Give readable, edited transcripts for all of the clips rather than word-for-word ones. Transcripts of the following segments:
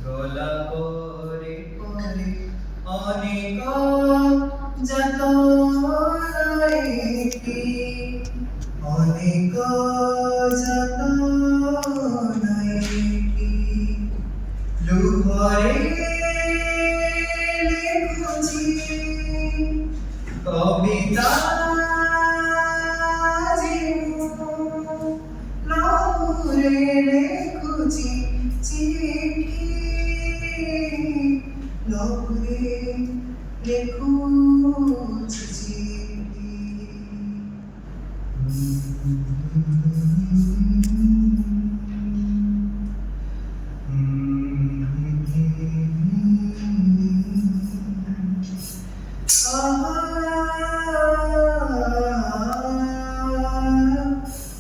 গলা পরে পরে অনেক যাতনায় কি অনেক যাতনায় কি লুহরে লেখুছি কবিতা লুহরে লেখুছি চিঠি লুহরে লেখুছি চিঠি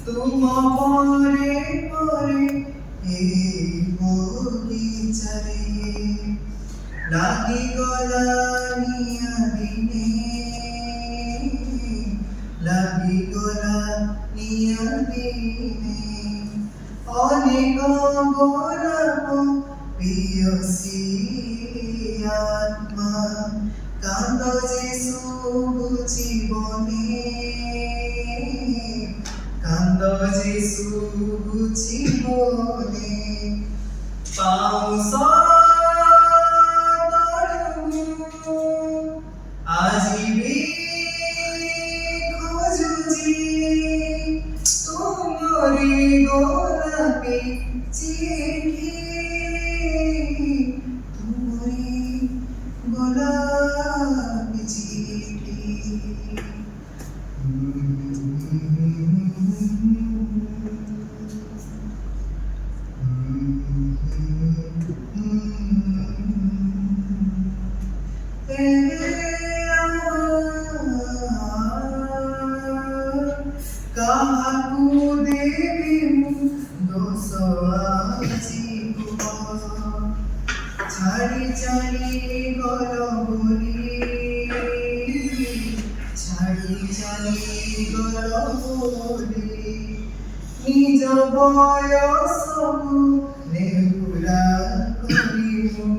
तुम परे परे बगीचारे लागि गला निया दिने लागि गला निया दिने अनेक गोलाप पियसी आत्मा कांद जेसु जीवने कांद जेसु जीवने पाउस आजीवी खोजुजी तुमरी गोलापी चिठी तुमरी गोलापी चिठी काहाकू देवी दोष आजीव छाड़ी छाड़ी गल बोली छाड़ी छाड़ी गल बोली निज बयसकू नेहुरा करिबु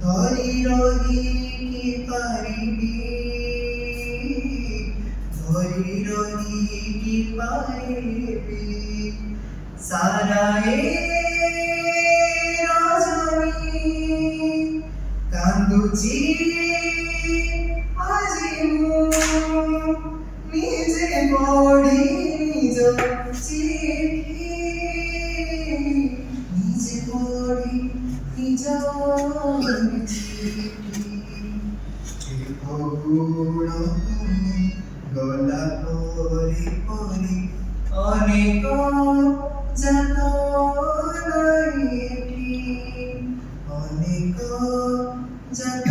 धरी रही कि पारिबी धरी रही कि पारिबी सारा रजनी कांदुची আজি নিজে পড়ি নিজ চিঠি নিজে পড়ি নিজ চিঠি অগুণ তুমি গলা পরে পরে অনেক যাতনায় অনেক যাতনায়